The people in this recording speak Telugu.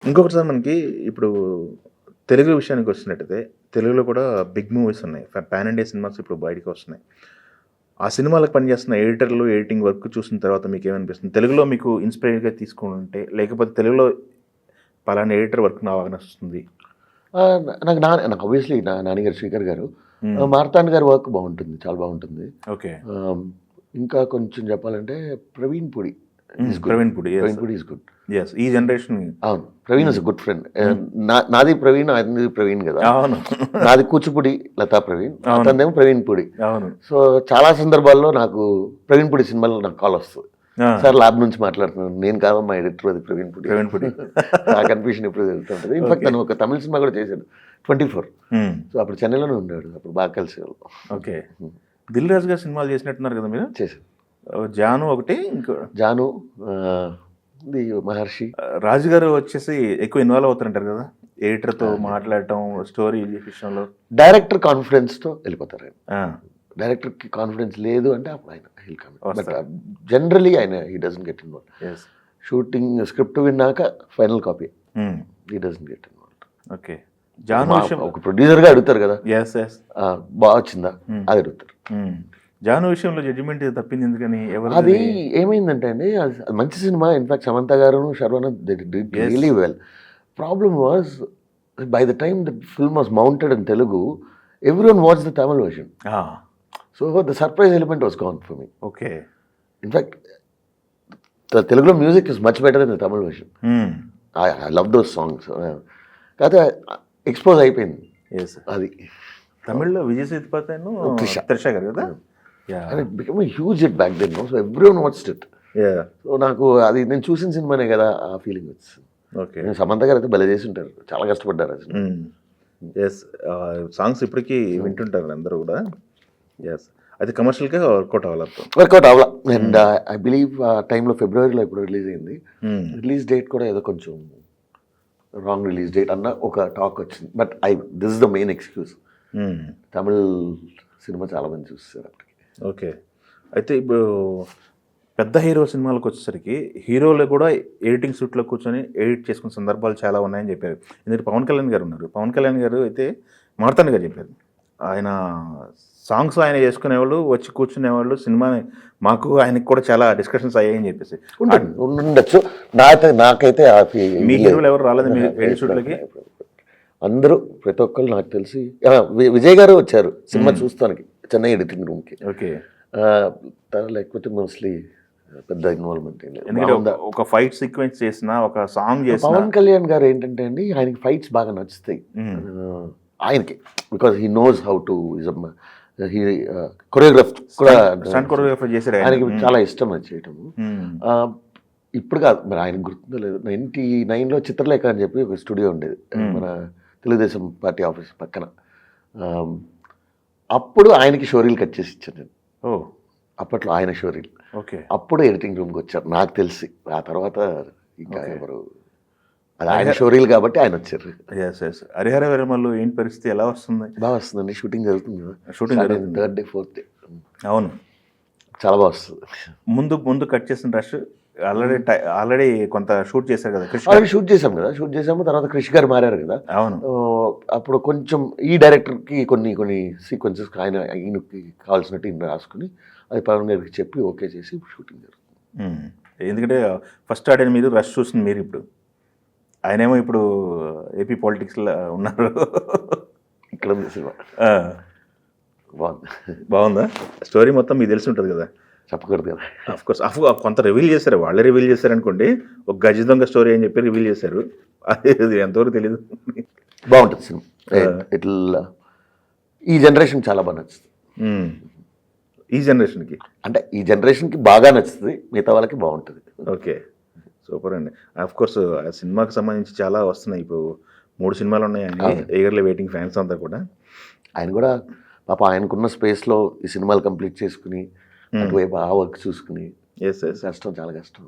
ఇంకొకటి సార్ మనకి ఇప్పుడు తెలుగు విషయానికి వచ్చినట్టయితే తెలుగులో కూడా బిగ్ మూవీస్ ఉన్నాయి. పాన్ ఇండియా సినిమాస్ ఇప్పుడు బయటికి వస్తున్నాయి. ఆ సినిమాలకు పనిచేస్తున్న ఎడిటర్లు, ఎడిటింగ్ వర్క్ చూసిన తర్వాత మీకేమనిపిస్తుంది? తెలుగులో మీకు ఇన్స్పైర్‌గా తీసుకుంటే లేకపోతే తెలుగులో పలానా ఎడిటర్ వర్క్ నాకు బాగా నచ్చుతుంది. నాకు ఆబ్వియస్లీ నాని గారు, శ్రీకర్ గారు, హ్మ్. మార్తాండ్ గారి వర్క్ బాగుంటుంది, చాలా బాగుంటుంది. ఓకే. ఇంకా కొంచెం చెప్పాలంటే ప్రవీణ్ పుడి ప్రవీణ్ పుడి. Is good. యెస్. ఈ జనరేషన్ అవును, Praveen is a good friend. నాది ప్రవీణ్, ఆయనది ప్రవీణ్ కదా. అవును. నాది కూచిపూడి లతా ప్రవీణ్, అవును. అతనిదేమో ప్రవీణ్ పుడి. అవును. సో చాలా సందర్భాల్లో నాకు ప్రవీణ్ పుడి సినిమాలో నాకు కాల్ వస్తుంది, ఆ! సార్ ల్యాబ్ నుంచి మాట్లాడుతున్నాను, నేను కాదమ్మా ఎడిటర్, అది ప్రవీణ్ పుడి. ప్రవీణ్ పుడి. ఆ కన్ఫ్యూషన్ ఎప్పుడు జరుగుతుంటుంది. ఇన్ఫాక్ట్ తను ఒక తమిళ సినిమా కూడా చేశాడు, 24. హ్మ్. సో అప్పుడు చెన్నైలోనే ఉన్నాడు, అప్పుడు బాగా కలిసేవాళ్ళు. ఓకే. దిల్ రాజు గారు సినిమాలు చేసినట్టున్నారు కదా మీరు? చేశాను. జాను ఒకటి, ఇంకో జాను, ఇది మహర్షి. రాజు గారు వచ్చేసి ఎక్కువ ఇన్వాల్వ్ అవుతారంటారు కదా, ఎడిటర్‌తో మాట్లాడటం, స్టోరీ విషయంలో. డైరెక్టర్ కాన్ఫిడెన్స్తో వెళ్ళిపోతారు ఆయన. ఆ! డైరెక్టర్కి కాన్ఫిడెన్స్ లేదు అంటే అప్పుడు ఆయన హిల్ కమ్. బట్ వస్తారు. జనరలీ ఆయన he doesn't get involve. Yes. Shooting script విన్నాక final copy, hmm. He doesn't get involve. Okay. Jaanu విషయం ఒక ప్రొడ్యూసర్గా అడుగుతారు కదా, యెస్. యెస్. బాగా వచ్చిందా, అది అడుగుతారు. జాను విషయంలో జడ్జిమెంట్ తప్పింది ఎందుకని? ఎవరు అది ఏమైందంటే అండి, అది మంచి సినిమా. ఇన్ఫాక్ట్ సమంత గారు, Sharwanand did really well. Problem was by the time the film was mounted in Telugu, everyone watch the Tamil version. So the surprise element was gone for me. Okay. In fact తెలుగులో music is much better than the Tamil version. I love those songs. కాకపోతే ఎక్స్పోజ్ అయిపోయింది ఎస్. అది. తమిళ్లో విజయ్ సేతుపతి, త్రిష గారు కదా. And it become huge hit back then. So everyone watched it. So నాకు అది నేను చూసిన సినిమానే కదా, ఆ ఫీలింగ్ వచ్చింది. ఓకే. సమంత గారు అయితే భలే చేసి ఉంటారు, చాలా కష్టపడ్డారు అసలు. ఎస్. సాంగ్స్ ఇప్పటికీ వింటుంటారు అందరూ కూడా. ఎస్. అది కమర్షియల్గా వర్కౌట్ అవ్వాల. అండ్ ఐ బిలీవ్ ఆ టైంలో ఫిబ్రవరిలో ఇప్పుడు రిలీజ్ అయింది. రిలీజ్ డేట్ కూడా ఏదో కొంచెం రాంగ్ రిలీజ్ డేట్ అన్న ఒక టాక్ వచ్చింది. But this is the main excuse. Tamil cinema చాలా మంది చూస్తారు అప్పటికి. ఓకే. అయితే ఇప్పుడు పెద్ద హీరో సినిమాలకు వచ్చేసరికి హీరోలు కూడా ఎడిటింగ్ సూట్లో కూర్చొని ఎడిట్ చేసుకున్న సందర్భాలు చాలా ఉన్నాయని చెప్పారు. ఎందుకంటే పవన్ కళ్యాణ్ గారు ఉన్నారు. పవన్ కళ్యాణ్ గారు అయితే మార్తాండ్ గారు చెప్పారు, ఆయన సాంగ్స్ ఆయన చేసుకునేవాళ్ళు, వచ్చి కూర్చునేవాళ్ళు, సినిమాని మాకు ఆయనకి కూడా చాలా డిస్కషన్స్ అయ్యాయని చెప్పేసి. ఉండొచ్చు. నాకైతే మీ హీరోలు ఎవరు రాలేదు మీ ఎడిట్ సూట్లకి? అందరూ, ప్రతి ఒక్కరు నాకు తెలిసి విజయ్ గారు వచ్చారు సినిమా చూస్తానికి చెన్నై ఎడిటింగ్ రూమ్కి. ఓకే. లేకపోతే మోస్ట్లీ పెద్ద ఇన్వాల్వ్మెంట్ ఏం లేదు. ఎందుకంటే ఒక ఫైట్ సీక్వెన్స్ చేసిన, ఒక సాంగ్ చేసిన పవన్ కళ్యాణ్ గారు ఏంటంటే అండి, ఆయనకి ఫైట్స్ బాగా నచ్చుతాయి ఆయనకి. Because he knows how to choreograph కూడా, స్టంట్ కొరియోగ్రాఫర్ చేశారు ఆయనకి చాలా ఇష్టం అది చేయటము. ఇప్పుడు కాదు మరి, ఆయనకు గుర్తుందో లేదు, 99లో చిత్రలేఖ అని చెప్పి ఒక స్టూడియో ఉండేది మన తెలుగుదేశం పార్టీ ఆఫీస్ పక్కన. అప్పుడు ఆయనకి షోరీలు కట్ చేసి ఇచ్చాను నేను. అప్పట్లో ఆయన షోరీలు. ఓకే. అప్పుడు ఎడిటింగ్ రూమ్కి వచ్చారు నాకు తెలిసి. ఆ తర్వాత ఇంకా ఎవరు, అది ఆయన షోరీలు కాబట్టి ఆయన వచ్చారు. ఎస్. ఎస్. హరిహర వీరమల్లు ఏంటి పరిస్థితి, ఎలా వస్తుంది? బాగా వస్తుందండి, షూటింగ్ జరుగుతుంది కదా. Shooting 3rd day 4th day. అవును, చాలా బాగా వస్తుంది. ముందు కట్ చేసిన రష్ ఆల్రెడీ కొంత షూట్ చేశారు కదా. ఆల్రెడీ షూట్ చేసాము. తర్వాత క్రిష్ గారు మారారు కదా. అవును. అప్పుడు కొంచెం ఈ డైరెక్టర్కి కొన్ని సీక్వెన్సెస్ ఆయనకి కావాల్సినట్టు ఈయన రాసుకుని అది పవన్ గారికి చెప్పి ఓకే చేసి షూటింగ్ జరుగుతుంది. ఎందుకంటే ఫస్ట్ ఆడిన మీరు, రష్ చూసింది మీరు. ఇప్పుడు ఆయనేమో ఇప్పుడు ఏపీ పాలిటిక్స్లో ఉన్నారు. ఇక్కడ ఉంది సినిమా. బాగుందా స్టోరీ? మొత్తం మీకు తెలిసి ఉంటుంది కదా, చెప్పకూడదు కదా. అఫ్కోర్స్ కొంత రివీల్ చేశారు, వాళ్ళే రివీల్ చేశారు అనుకోండి. ఒక గజ దొంగ స్టోరీ అని చెప్పి రివీల్ చేశారు, అది ఎంతవరకు తెలీదు. బాగుంటుంది సినిమా. ఇట్లా ఈ జనరేషన్ చాలా బాగా నచ్చుతుంది. ఈ జనరేషన్కి అంటే ఈ జనరేషన్కి బాగా నచ్చుతుంది, మిగతా వాళ్ళకి బాగుంటుంది. ఓకే, సూపర్ అండి. అఫ్కోర్స్ ఆ సినిమాకి సంబంధించి చాలా వస్తున్నాయి. ఇప్పుడు 3 సినిమాలు ఉన్నాయని ఈగర్లీ వెయిటింగ్ ఫ్యాన్స్ అంతా కూడా. ఆయన కూడా పాప ఆయనకున్న స్పేస్లో ఈ సినిమాలు కంప్లీట్ చేసుకుని అటువైపు ఆ వర్క్ చూసుకుని. ఎస్. కష్టం, చాలా కష్టం.